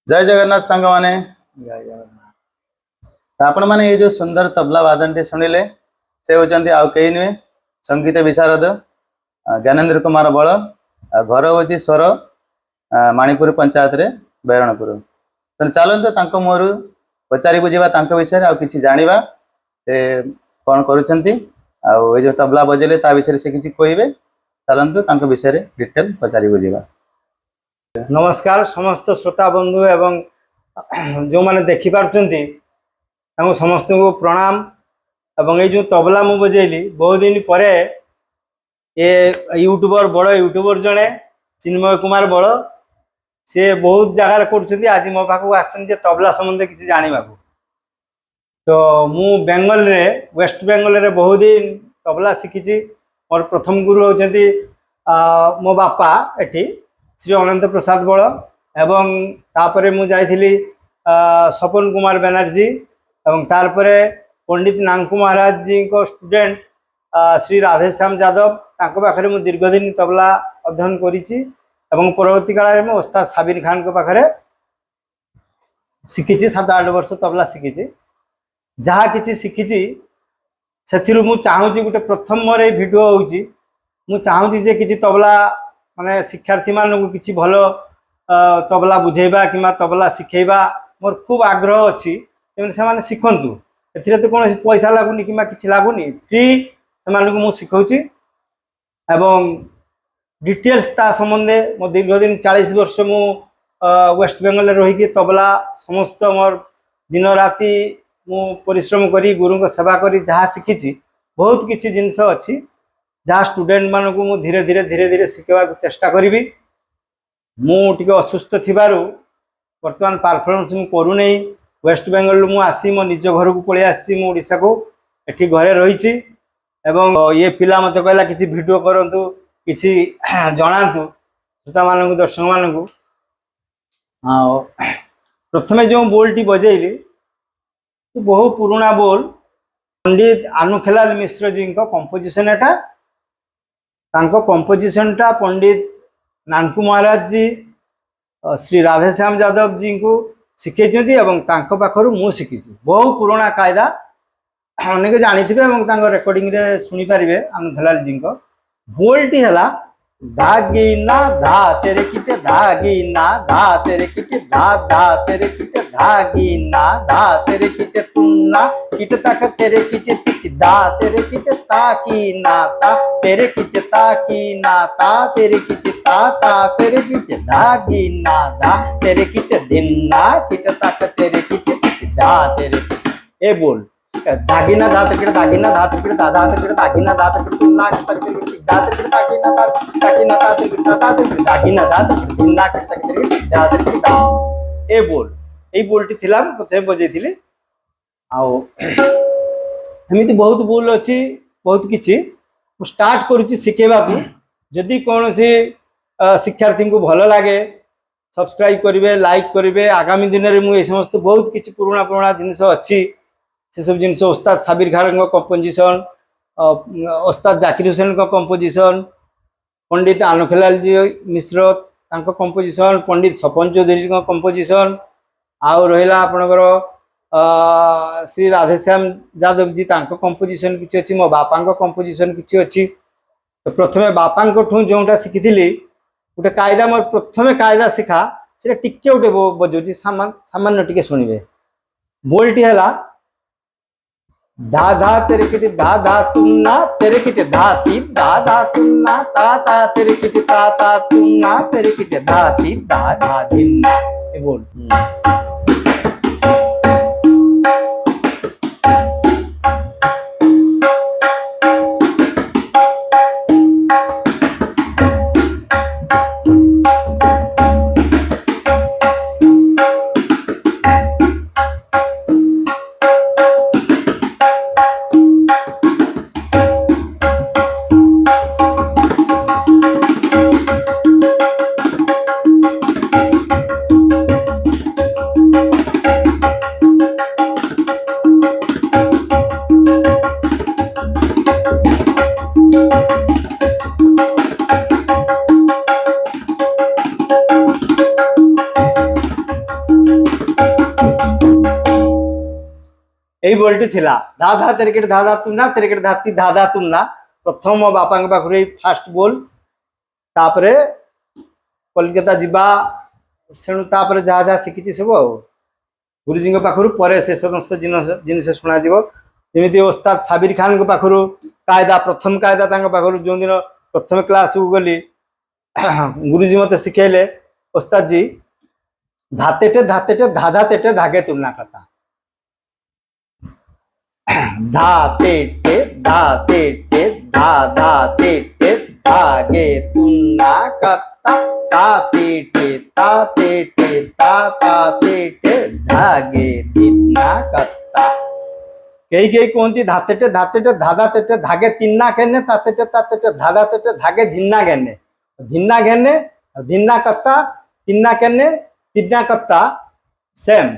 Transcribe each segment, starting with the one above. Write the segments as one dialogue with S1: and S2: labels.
S1: जय जगन्नाथ सांग माने
S2: जय जगन्नाथ।
S1: आपण माने ये जो सुंदर तबला वादन टे सुनिले से होचंती आउ केही नुहे संगीत विशारद ज्ञानेन्द्र कुमार बळ घर होची स्वर माणिपुर पंचायत रे बैरणपुर। तो चलते तांको मोरु पचारि बुझीबा तांको विषय आ किछि जानिबा से कोन करूछंती आ ए जो तबला बजेले ता विषय से किछि कहिबे। चलंतु तांको विषय रे डिटेल पचारि बुझीबा।
S2: नमस्कार समस्त श्रोता बंधु एवं जो माने देखि पारुचंती तांको समस्त को प्रणाम। एवं ये जो तबला मु बजेली बहुत दिन परे ये यूट्यूबर बड़ यूट्यूबर जड़े चिन्मय कुमार बड़ सी बहुत जगार कर आज मो पाक आसछन तबला संबंध किसी जाना। तो मु बेंगल रे वेस्ट बेंगल रे बहुत दिन तबला शिखी। मोर प्रथम गुरु होचंती मो बापा एठी श्री अनंत प्रसाद बड़ एवं तापरे मु जाइथिली सपन कुमार बनर्जी एवं तारपरे पंडित नांकू महाराज जी को स्टूडेंट श्री राधेश्याम यादव तांको पाखरे मु दीर्घदिन तबला अध्ययन करिछि एवं परवर्ती काल में उस्ताद साबिर खान को पाखरे शिखिछि 7-8 वर्ष तबला शिखिछि। जहाँ किछि शिखिछि सेथिरु मु चाहूछि गोटे प्रथम मोर ए वीडियो होउछि मु चाहूछि जे किछि तबला माने शिक्षार्थी मानकु किछि भलो तबला बुझेबा किमा तबला शिखेबा मोर खूब आग्रह अछि। तेमन से माने शिखंतु एथिरे तो कोन पैसा लागुनी किमा किछि लागुनी फ्री से मानकु मु शिखौछि एवं डिटेल्स ता संबंधे मो दीर्घ दिन 40 वर्ष मु वेस्ट बेंगल रही कि तबला समस्त मोर दिन राति मु परिश्रम करी गुरु को सेवा करी जहाँ शिखिछि बहुत किछि जिंस अछि जहाँ स्टूडेंट मानकु मु धीरे धीरे धीरे धीरे शिखेबा चेष्टा करी। मु टिके असुस्थ थिबारु वर्तमान परफॉर्मेंस मु करू नै वेस्ट बेंगल मु आसी मो निज घर को पळे आसी मु ओडिसा को एठी घरे रहिछि एवं ये पिला मते कहला किछि वीडियो करंतु किछि जणांतु श्रोता मानकु दर्शक मानकु। प्रथमे जो बोलटी बजेइली बहु पुराना बोल पंडित आनुखेलाल मिश्र जी को कंपोजिशन एटा तांको कंपोजिशन टा पंडित नानकू महाराज जी श्री राधेश्याम यादव जी को शिखैछंती एवं तांको पाखरु मु शिखिछि। बहु पुराना कायदा अनेक जानिथिबे एवं तांको रेकॉर्डिंग रे सुनि पारिबे आनुखेलाल जी को। बोलटी हला धागिना धा तेरे किटे धागिना धा तेरे किटे धा धा तेरे किटे धागिना धा तेरे किटे तुन्ना किट तक तेरे किटे टिक धा तेरे किटे ताकी नाता तेरे किटे ताकी नाता तेरे किटे ताता तेरे किटे धागिना धा तेरे किटे दिन्ना किट तक तेरे किटे टिक धा तेरे किटे। ए बोल दागिना धा तक दागिना धा तक दादा तक दागिना धा तक तुन्ना तक धा तक दागिना धा दागिना धा तक दादा तक दागिना धा तक तुन्ना तक धा तक दा। ए बोल ए बोलटी थिला प्रथमे बजेइथिले आउ एमिति बहुत बोल अछि बहुत किछि स्टार्ट करूछि शिखेबा को। जदि कोनोसी शिक्षार्थी को भलो लागे सब्सक्राइब करिवे लाइक करिवे। आगामी दिन रे मु ए समस्त बहुत किछि पुराना पुराना जिनिस अछि से सब जिनस उस्ताद साबिर खान को कंपोजिशन उस्ताद जाकिर हुसैन को कंपोजिशन पंडित आनुखेलाल जी मिश्र तांको कंपोजिशन पंडित सपन चौधरी को कंपोजिशन आउ रहिला आपनकर श्री राधेश्याम यादव जी तांको कंपोजिशन किछि अछि मो बापा को कंपोजिशन किछि अछि। तो प्रथमे बापा को ठू जोटा शिखिथिली गोटे कायदा मोर प्रथमे कायदा शिखा से टिके गोटे बजौछि सामान्य टिके सुनिबे। बोलटी हला धा धा तेरे किटे धा धा तुन्ना तेरे किटे धाती धा धा तुन्ना ता ता तेरे किटे ता ता तुन्ना तेरे किटे धाती धा धा धिन्ना। ए बोल এই বলটি ଥିଲା ଧା ଧା তেরেকেট ଧା ଧା তুন্না তেরেকেট ধাতি ଧା ଧା তুন্না প্রথম ମୋ ବାପାଙ୍କ ପାଖରୁ ଏଇ ଫାଷ୍ଟ ବୋଲ ତାପରେ କଲିକତା ଯିବା ସେଣୁ ତାପରେ ଯାହା ଯାହା ଶିଖିଛି ସବୁ ଆଉ ଗୁରୁଜୀଙ୍କ ପାଖରୁ ପରେ ସେ ସମସ୍ତ ଜିନିଷ ଶୁଣାଯିବ ଯେମିତି ଓସ୍ତାଦ ସାବିର ଖାନଙ୍କ ପାଖରୁ କାୟଦା ପ୍ରଥମ କାୟଦା ତାଙ୍କ ପାଖରୁ ଯେଉଁଦିନ ପ୍ରଥମ କ୍ଲାସକୁ ଗଲି ଗୁରୁଜୀ ମତେ ଶିଖେଇଲେ ଓସ୍ତାଦ ଜି ଧାତେଟେ ଧାଧା ତେଟେ ଧାଗେ ତୁଲନା କଥା ଧାତେଟେ ଧାଧା ତେଟେ ଧାଗେ ତୁଲନା କଥା तातेटे धागे तिन्ना कत्ता कई कहती धातेटे धाधा तेटे धागे तिन्ना कहने तातेटे धाधा तेटे धागे धिन्ना कहने धिन्ना कत्ता तिन्ना कहने तिन्ना कत्ता सेम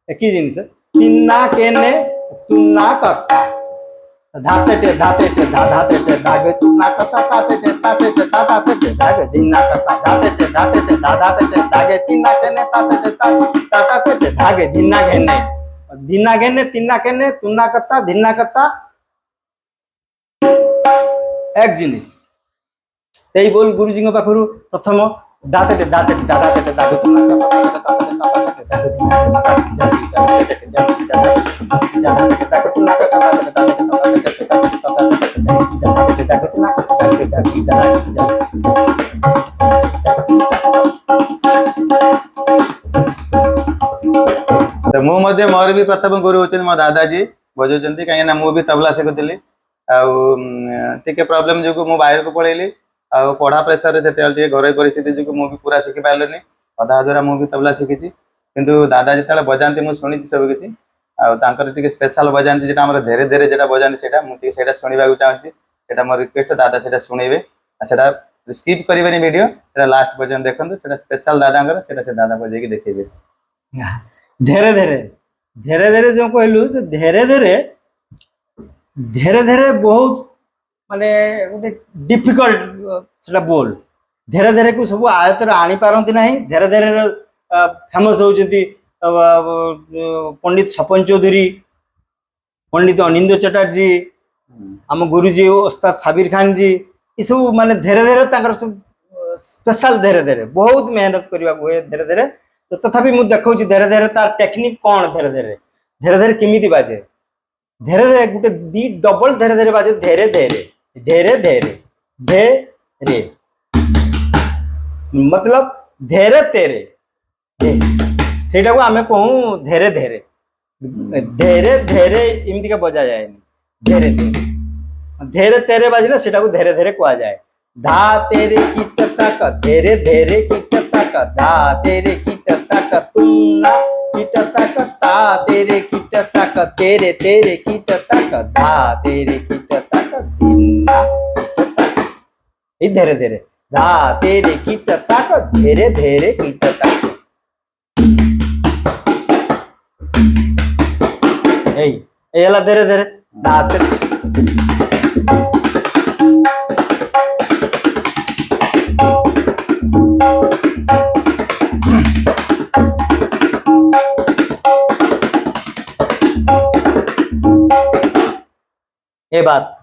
S2: एक ही जिनिस तिन्ना कहने तुन्ना कत्ता धातेटे धागे तुन्ना कत्ता तातेटे धागे धिन्ना कत्ता धातेटे धागे तिन्ना कहने तातेटे धागे धिन्ना कहने तिन्ना कहने तुन्ना कत्ता धिन्ना कत्ता एक जिनिस तेई बोल गुरुजी को पाखरु प्रथम धातेटे धागे तुन्ना कत्ता
S1: तो मु मध्य मोर भी प्रथम गुरु होचन मो दादाजी बजाउछन्ती काहे ना मु भी तबला शिखुଥିଲି ଆଉ ଟିକେ ପ୍ରୋବ୍ଲେମ ଯୋଗୁ ମୁଁ ବାହାରକୁ ପଳେଇଲି ଆଉ ପଢା ପ୍ରେସର ରେ ଯେତେବେଳେ ଟିକେ ଘରୋଇ ପରିସ୍ଥିତି ଯୋଗୁ ମୁଁ ବି ପୁରା ଶିଖି ପାରିଲିନି ଅଧା ଅଧୁରା ମୁଁ ବି ତବଲା ଶିଖିଛି କିନ୍ତୁ ଦାଦା ଯେତେବେଳେ ବଜାନ୍ତି ମୁଁ ଶୁଣିଛି ସବୁ କିଛି ଆଉ ତାଙ୍କର ଟିକେ ସ୍ପେଶାଲ ବଜାନ୍ତି ଯେଟା ଆମର ଧୀରେ ଧୀରେ ଯେଟା ବଜାନ୍ତି ସେଟା ମୁଁ ଟିକେ ସେଟା ଶୁଣିବାକୁ ଚାହୁଁଛି ସେଟା ମୋର ରିକ୍ୱେଷ୍ଟ ଦାଦା ସେଟା ଶୁଣେଇବେ ଆଉ ସେଟା ସ୍କିପ୍ କରିବେନି ଭିडियो ସେଟା ଲାଷ୍ଟ ପର୍ଯ୍ୟନ୍ତ ଦେଖନ୍ତୁ ସେଟା ସ୍ପେଶାଲ ଦାଦାଙ୍କର ସେଟା ସେ ଦାଦା ବଜେଇକି ଦେଖେଇବେ
S2: धीरे धीरे जो कहलु से धीरे धीरे बहुत माने गोटे डिफिकल्ट सेटा बोल धीरे धीरे को सब आयतर आनी पारती ना धीरे धीरे फेमस होती पंडित सपन चौधरी पंडित अनिंद चटर्जी आम गुरुजी ओस्ताद साबिर खान जी ये सब माने धीरे धीरे सब स्पेशल धीरे धीरे बहुत मेहनत करने हुए धीरे धीरे तो तथापि मुझे देखा धीरे धीरे तार टेक्निक कौन धीरे धीरे केमी बाजे धीरे धीरे गोटे दी डबल धीरे धीरे बाजे धीरे धीरे धीरे धीरे धीरे मतलब धीरे तेरे सेटा को आम कहूँ धीरे धीरे धीरे धीरे इमती का बजा जाए धीरे धीरे धीरे तेरे बाजिले सेटा को धीरे धीरे कहा जाए धा तेरे कीट तक धीरे धीरे कीट तक धा तेरे कीट तक तुन्ना कीट तक ता तेरे कीट तक तेरे तेरे कीट तक धा तेरे कीट तक दिन्ना धीरे धीरे धा तेरे कीट तक धीरे धीरे कीट तक एला धीरे धीरे धा ये बात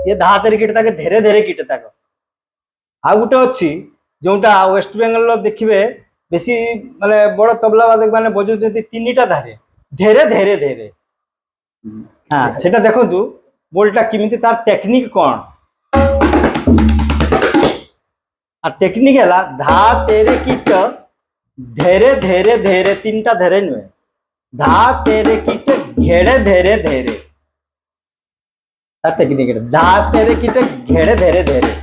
S2: ये धा तेरे कीट तक धीरे धीरे कीट तक आ गोटे अच्छी जोटा वेस्ट बेंगल देखिए बेसी माने बड़ तबला वादक माने बजाउछन्ती तीनटा धारे धीरे धीरे धीरे हाँ सेटा देखंतु बोलटा किमिति तार टेक्निक कौन आ टेक्निक है धा तेरे कीट धीरे धीरे धीरे तीनटा धीरे नुहे धा तेरे कीट घेड़े धीरे धीरे टेक्निक धा तेरे कीट घेड़े धीरे धीरे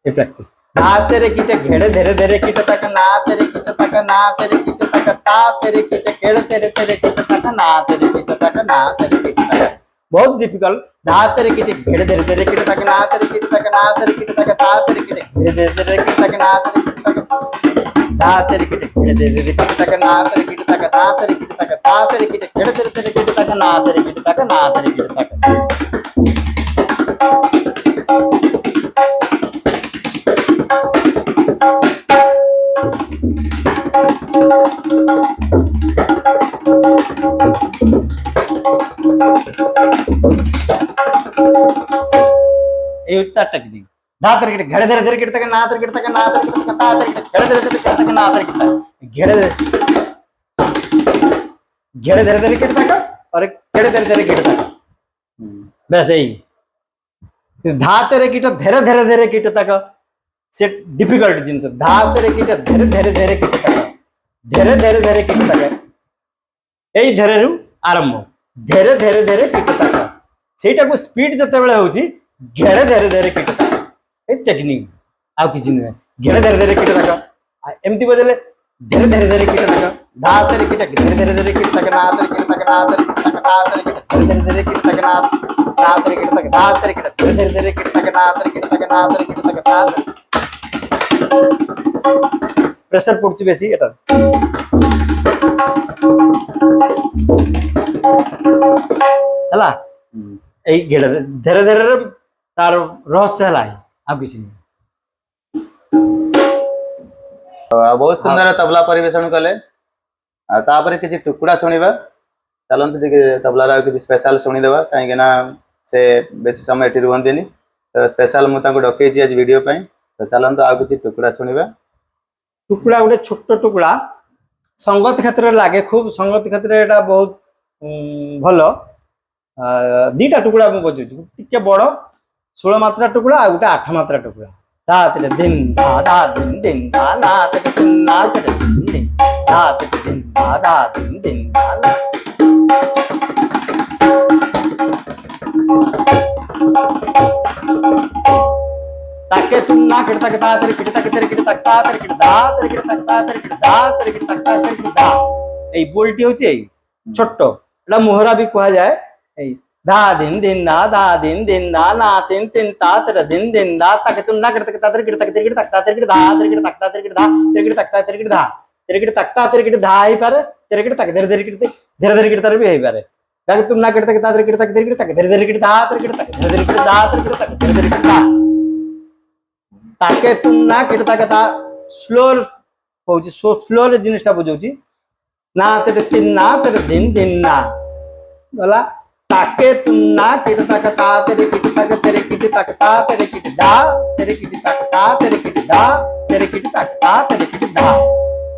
S2: ये प्रैक्टिस धा तेरे कीट घेड़े धीरे धीरे कीट तक ना तेरे कीट तक ना तेरे कीट तक ता तेरे कीट घेड़े तेरे तेरे कीट तक ना तेरे कीट तक ना तेरे कीट तक बहुत डिफिकल्ट धा तेरे कीट घेड़े धीरे धीरे कीट तक ना तेरे कीट तक ना तेरे कीट तक ता तेरे कीट घेड़े धीरे धीरे कीट तक ना तेरे कीट तक धा तेरे किट घिड़ दे दे किट तक ना तेरे किट तक धा तेरे किट तक धा तेरे किट घिड़ दे तेरे किट तक ना तेरे किट तक ना तेरे किट तक ये होता टेक्निक धा तेरे किट घिड़ दे तेरे किट तक ना तेरे किट तक ना तेरे किट तक धा तेरे किट घिड़ दे तेरे किट तक ना तेरे किट तक घिड़ दे घिड़ दे तेरे किट तक और घिड़ दे तेरे किट तक बस यही धा तेरे किट धीरे धीरे धीरे किट तक से डिफिकल्ट जिनस धा तेरे किट धीरे धीरे धीरे किट तक धीरे धीरे धीरे किट तक यही धीरे रु आरंभ धीरे धीरे धीरे किट तक सेटा को स्पीड जते बेले होची घेरे धीरे धीरे किट तक ए टेक्निक आ किछि नै घेरे धीरे धीरे किट तक एमती बजले धीरे धीरे धीरे किट तक धा तेरे किट धीरे धीरे धीरे किट तक ना तेरे किट तक ना तेरे किट तक धा तेरे किट धीरे धीरे धीरे किट तक ना तेरे किट तक धा तेरे किट धीरे धीरे धीरे किट तक ना तेरे किट तक ना तेरे किट तक धा प्रेशर पड़छ बेसी एटा हला এই ঘেড়ে ধীরে ধীরে তার রহস্য হেলাই আর কিছু নেই
S1: बहुत सुंदर तबला परिवेशन कले तापर किसी टुकड़ा शुणा चलते टे तबलार किसी स्पेशल शुणीदेवा कहीं से बेस समय ये रुहति तो स्पेशल मुझे डकई आज वीडियो तो चलते आउ किसी टुकड़ा शुणा
S2: टुकड़ा गोटे छोट टुकड़ा संगत क्षेत्र में लगे खूब संगत क्षेत्र में एटा बहुत भल दीटा टुकड़ा मुझे बजाऊँ टे बड़ 16 मात्रा टुकड़ा आ गोटे 8 मात्रा टुकड़ा धा तेरे दिन धा दिन धा ना तेरे दिन ना तेरे दिन धा तेरे दिन धा दिन धा ना ताके तुम ना किट तक धा तेरे किट तक तेरे किट तक धा तेरे किट धा तेरे किट तक धा तेरे किट धा तेरे किट तक धा तेरे किट धा এই বলটি হচ্ছে এই ছোট এটা মোহরা भी কয়া যায় এই धा दिन धा दिन धा ना तीन तीन ता तेरे दिन धा ताके तुम ना किट तक तेरे किट तक तेरे किट तक तेरे किट धा तेरे किट तक तेरे किट धा तेरे किट तक तेरे किट धा तेरे किट तक तेरे किट धा ही पारे तेरे किट तक धीरे धीरे किट तर भी ही पारे ताके तुम ना किट तक तेरे किट तक धीरे धीरे किट धा तेरे किट तक धीरे धीरे किट धा तेरे किट तक धीरे धीरे किट धा ताके तुम ना किट तक ता स्लो होची स्लो रे जिनिसटा बुझौची ना तेरे तीन ना तेरे दिन ना गला ताके तुम ना किट तक ता तेरे किट तक तेरे किट तक ता तेरे किट दा तेरे किट तक ता तेरे किट दा तेरे किट तक ता तेरे किट दा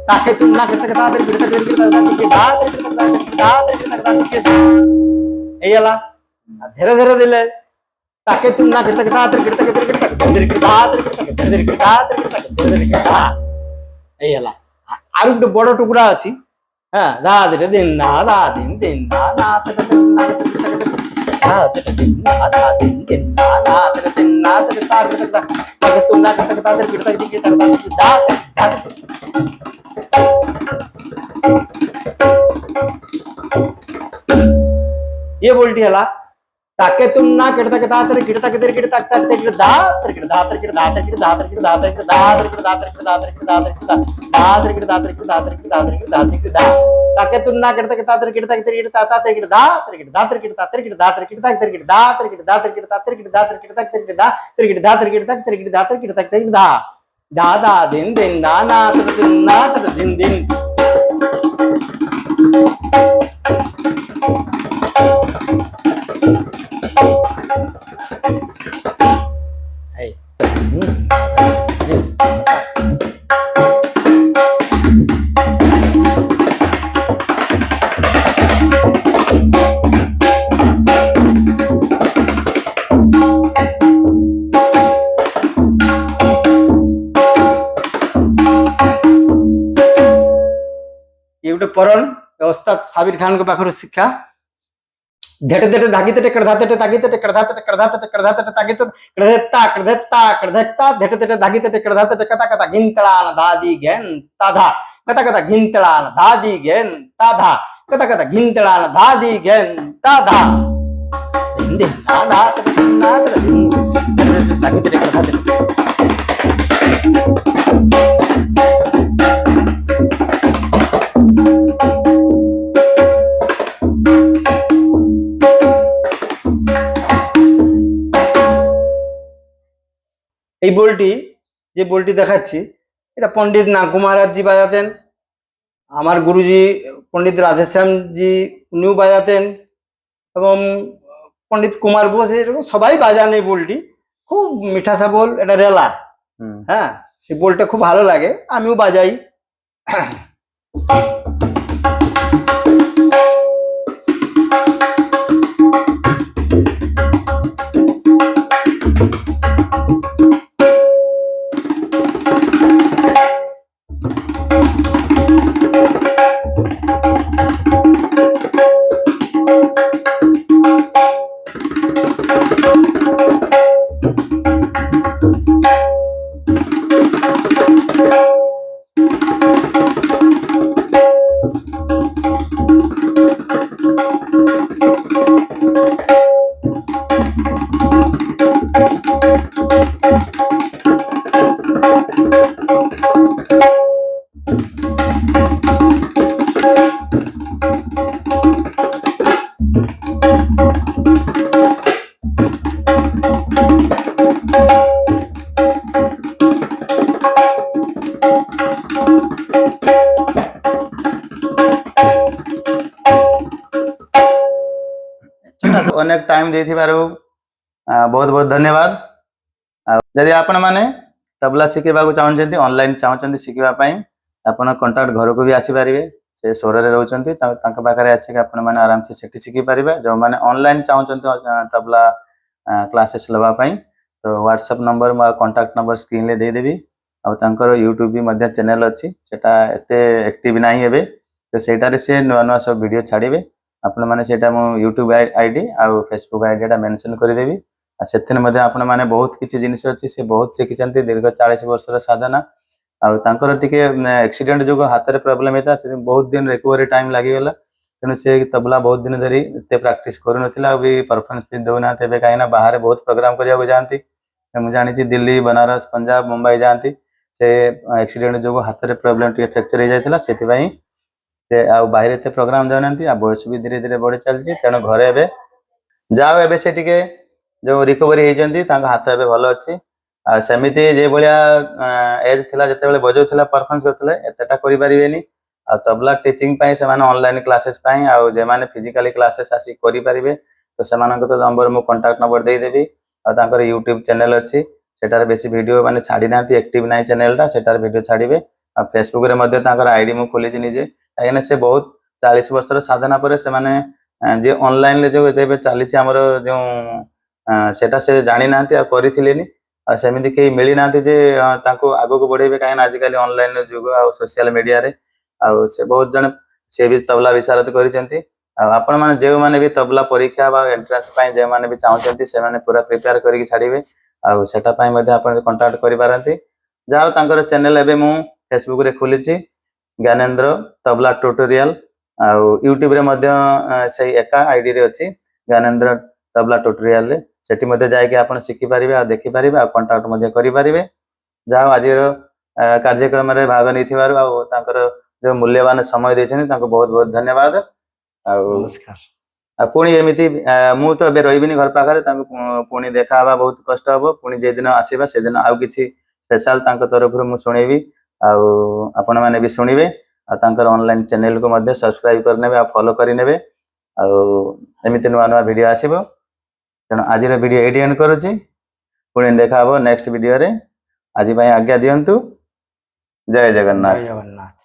S2: ताके तुम ना किट तक ता तेरे किट तक तेरे किट दा तेरे किट दा तेरे किट तक दा तेरे किट तक दा तेरे किट दा एयला धीरे धीरे दिले ताके तुम ना किट तक ता तेरे किट तक तेरे किट तक धीरे किट दा तेरे किट तक धीरे किट दा तेरे किट तक धीरे किट दा एयला आरु गोटे बड़ टुकड़ा अछि हां दा तेरे दिन दा दिन दा ना तेरे दिन ना तेरे दिन ना दिन ना तेरे दिन ना तेरे ता तेरे ता ताके तुम ना किट तक ता तेरे किट तक दा ये बोलती हला ताके तुम ना किट तक ता तेरे किट तक तेरे किट तक तेरे किट दा तेरे किट दा तेरे किट दा तेरे किट दा तेरे किट दा तेरे किट दा तेरे किट दा तेरे किट दा तेरे किट दा तेरे किट दा तेरे किट दा तेरे किट दा तेरे किट दा तेरे किट दा तेरे किट दा ताके तुम ना किट तक ता तेरे किट तक तेरे किट ता तेरे किट दा तेरे किट दा तेरे किट दा तेरे किट दा तेरे किट दा तेरे किट दा तेरे किट दा तेरे किट दा तेरे किट दा तेरे किट दा तेरे किट दा तेरे किट दा तेरे किट दा तेरे किट दा तेरे किट दा तेरे किट दा दा दिन दा ना तेरे दिन ये गोटे परन व्यवस्था साबिर खान को पाखर शिक्षा धेटे धेटे धागिते कड़धाते तागिते कड़धाते कड़धाते कड़धाते तागिते कड़धेता धेटे धेटे धागिते कड़धाते कता कता गिनतळान दादी गेन ताधा कता कता गिनतळान दादी गेन ताधा कता कता गिनतळान दादी गेन ताधा दिन दिन ना दिन धागिते कड़धाते এই বলটি যে বলটি দেখাচ্ছি এটা পণ্ডিত নাগু মহারাজজি বাজাতেন, আমার গুরুজি পণ্ডিত রাধেশ্যামজি উনিও বাজাতেন, এবং পণ্ডিত কুমার বোস এরকম সবাই বাজান এই বলটি। খুব মিঠাসা বল, এটা রেলা।
S1: হুম।
S2: হ্যাঁ, সেই বলটা খুব ভালো লাগে, আমিও বাজাই।
S1: ଅନେକ ଟାଇମ ଦେଇଥିବାରୁ ବହୁତ ବହୁତ ଧନ୍ୟବାଦ। ଆଉ ଯଦି ଆପଣ ମାନେ ତବଲା ଶିଖିବାକୁ ଚାହୁଁଛନ୍ତି, ଅନଲାଇନ ଚାହୁଁଛନ୍ତି ଶିଖିବା ପାଇଁ, ଆପଣ କଣ୍ଟାକ୍ଟ ଘରକୁ ବି ଆସିପାରିବେ। ସେ ସହରରେ ରହୁଛନ୍ତି, ତାଙ୍କ ପାଖରେ ଆସିକି ଆପଣ ମାନେ ଆରାମସେ ସେଠି ଶିଖିପାରିବେ। ଯେଉଁମାନେ ଅନଲାଇନ ଚାହୁଁଛନ୍ତି ତବଲା କ୍ଲାସେସ୍ ନେବା ପାଇଁ, ତ ହ୍ୱାଟ୍ସଆପ୍ ନମ୍ବର ମୋ କଣ୍ଟାକ୍ଟ ନମ୍ବର ସ୍କ୍ରିନ୍ରେ ଦେଇଦେବି। ଆଉ ତାଙ୍କର ୟୁଟ୍ୟୁବ ବି ମଧ୍ୟ ଚ୍ୟାନେଲ୍ ଅଛି, ସେଟା ଏତେ ଆକ୍ଟିଭ ନାହିଁ ଏବେ, ତ ସେଇଟାରେ ସେ ନୂଆ ନୂଆ ସବୁ ଭିଡ଼ିଓ ଛାଡ଼ିବେ। ଆପଣମାନେ ସେଇଟା ମୁଁ ୟୁଟ୍ୟୁବ ଆଇଡି ଆଉ ଫେସବୁକ୍ ଆଇଡିଟା ମେନସନ୍ କରିଦେବି। ଆଉ ସେଥିରେ ମଧ୍ୟ ଆପଣମାନେ ବହୁତ କିଛି ଜିନିଷ ଅଛି, ସେ ବହୁତ ଶିଖିଛନ୍ତି, ଦୀର୍ଘ 40 ବର୍ଷର ସାଧନା। ଆଉ ତାଙ୍କର ଟିକେ ଆକ୍ସିଡେଣ୍ଟ ଯୋଗୁଁ ହାତରେ ପ୍ରୋବ୍ଲେମ୍ ହେଇଥିଲା, ସେଥିପାଇଁ ବହୁତ ଦିନ ରିକଭରି ଟାଇମ୍ ଲାଗିଗଲା। ତେଣୁ ସେ ତବଲା ବହୁତ ଦିନ ଧରି ଏତେ ପ୍ରାକ୍ଟିସ୍ କରୁନଥିଲା, ଆଉ ବି ପରଫରମେନ୍ସ ବି ଦେଉନାହାନ୍ତି ଏବେ, କାହିଁକିନା ବାହାରେ ବହୁତ ପ୍ରୋଗ୍ରାମ କରିବାକୁ ଯାଆନ୍ତି। ମୁଁ ଜାଣିଛି ଦିଲ୍ଲୀ, ବନାରସ, ପଞ୍ଜାବ, ମୁମ୍ବାଇ ଯାଆନ୍ତି। ସେ ଆକ୍ସିଡେଣ୍ଟ ଯୋଗୁଁ ହାତରେ ପ୍ରୋବ୍ଲେମ୍ ଟିକେ ଫ୍ରାକ୍ଚର ହେଇଯାଇଥିଲା, ସେଥିପାଇଁ ସେ ଆଉ ବାହାରେ ଏତେ ପ୍ରୋଗ୍ରାମ ଯାଉନାହାନ୍ତି। ଆଉ ବୟସ ବି ଧୀରେ ଧୀରେ ବଢି ଚାଲିଛି, ତେଣୁ ଘରେ ଏବେ ଯାଉ ଏବେ ସେ ଟିକେ ଯୋଉ ରିକଭରି ହେଇଛନ୍ତି, ତାଙ୍କ ହାତ ଏବେ ଭଲ ଅଛି। ଆଉ ସେମିତି ଯେଭଳିଆ ଏଜ୍ ଥିଲା ଯେତେବେଳେ ବଜାଉଥିଲା, ପରଫରମେନ୍ସ କରୁଥିଲେ, ଏତେଟା କରିପାରିବେନି। ଆଉ ତବଲା ଟିଚିଂ ପାଇଁ ସେମାନେ ଅନଲାଇନ କ୍ଲାସେସ୍ ପାଇଁ, ଆଉ ଯେମାନେ ଫିଜିକାଲି କ୍ଲାସେସ୍ ଆସି କରିପାରିବେ, ତ ସେମାନଙ୍କ ତ ନମ୍ବର ମୁଁ କଣ୍ଟାକ୍ଟ ନମ୍ବର ଦେଇଦେବି। ଆଉ ତାଙ୍କର ୟୁଟ୍ୟୁବ ଚ୍ୟାନେଲ ଅଛି, ସେଟାରେ ବେଶୀ ଭିଡ଼ିଓ ମାନେ ଛାଡ଼ି ନାହାନ୍ତି, ଆକ୍ଟିଭ ନାହିଁ ଚ୍ୟାନେଲଟା, ସେଟାରେ ଭିଡ଼ିଓ ଛାଡ଼ିବେ। ଆଉ ଫେସବୁକରେ ମଧ୍ୟ ତାଙ୍କର ଆଇଡି ମୁଁ ଖୋଲିଛି ନିଜେ, କାହିଁକିନା ସେ ବହୁତ 40 ବର୍ଷର ସାଧନା ପରେ ସେମାନେ ଯେ ଅନଲାଇନରେ ଯୋଉ ଏବେ ଚାଲିଛି ଆମର ଯୋଉ ସେଟା ସେ ଜାଣିନାହାନ୍ତି ଆଉ କରିଥିଲେନି। ଆଉ ସେମିତି କେହି ମିଳିନାହାନ୍ତି ଯେ ତାଙ୍କୁ ଆଗକୁ ବଢେଇବେ, କାହିଁକିନା ଆଜିକାଲି ଅନଲାଇନ ଯୁଗ ଆଉ ସୋସିଆଲ ମିଡିଆରେ। ଆଉ ସେ ବହୁତ ଜଣ ସେ ବି ତବଲା ବିଶାରଦ କରିଛନ୍ତି। ଆଉ ଆପଣମାନେ ଯେଉଁମାନେ ବି ତବଲା ପରୀକ୍ଷା ବା ଏଣ୍ଟ୍ରାନ୍ସ ପାଇଁ ଯେଉଁମାନେ ବି ଚାହୁଁଛନ୍ତି, ସେମାନେ ପୁରା ପ୍ରିପେୟାର କରିକି ଛାଡ଼ିବେ। ଆଉ ସେଟା ପାଇଁ ମଧ୍ୟ ଆପଣ କଣ୍ଟାକ୍ଟ କରିପାରନ୍ତି। ଯାହା ତାଙ୍କର ଚ୍ୟାନେଲ ଏବେ ମୁଁ ଫେସବୁକରେ ଖୋଲିଛି, ଜ୍ଞାନେନ୍ଦ୍ର ତବଲା ଟ୍ୟୁଟୋରିଆଲ। ଆଉ ୟୁଟ୍ୟୁବରେ ମଧ୍ୟ ସେଇ ଏକା ଆଇଡିରେ ଅଛି, ଜ୍ଞାନେନ୍ଦ୍ର ତବଲା ଟ୍ୟୁଟୋରିଆଲରେ। ସେଠି ମଧ୍ୟ ଯାଇକି ଆପଣ ଶିଖିପାରିବେ ଆଉ ଦେଖିପାରିବେ, ଆଉ କଣ୍ଟାକ୍ଟ ମଧ୍ୟ କରିପାରିବେ। ଯାହା ଆଜିର କାର୍ଯ୍ୟକ୍ରମରେ ଭାଗ ନେଇଥିବାରୁ ଆଉ ତାଙ୍କର ଯୋଉ ମୂଲ୍ୟବାନ ସମୟ ଦେଇଛନ୍ତି, ତାଙ୍କୁ ବହୁତ ବହୁତ ଧନ୍ୟବାଦ। ଆଉ
S2: ନମସ୍କାର।
S1: ଆଉ ପୁଣି ଏମିତି ମୁଁ ତ ଏବେ ରହିବିନି ଘର ପାଖରେ, ତାଙ୍କୁ ପୁଣି ଦେଖା ହେବା ବହୁତ କଷ୍ଟ ହବ। ପୁଣି ଯେଦିନ ଆସିବା ସେଦିନ ଆଉ କିଛି ସ୍ପେଶାଲ ତାଙ୍କ ତରଫରୁ ମୁଁ ଶୁଣେଇବି, ଆଉ ଆପଣମାନେ ବି ଶୁଣିବେ। ଆଉ ତାଙ୍କର ଅନଲାଇନ ଚ୍ୟାନେଲକୁ ମଧ୍ୟ ସବସ୍କ୍ରାଇବ କରିନେବେ ଆଉ ଫଲୋ କରିନେବେ। ଆଉ ଏମିତି ନୂଆ ନୂଆ ଭିଡ଼ିଓ ଆସିବ। ତେଣୁ ଆଜିର ଭିଡ଼ିଓ ଏଇଠି ଏଣ୍ଡ କରୁଛି, ପୁଣି ଦେଖା ହବ ନେକ୍ସଟ ଭିଡ଼ିଓରେ। ଆଜି ପାଇଁ ଆଜ୍ଞା ଦିଅନ୍ତୁ। ଜୟ ଜଗନ୍ନାଥ।
S2: ଜୟ ଜଗନ୍ନାଥ।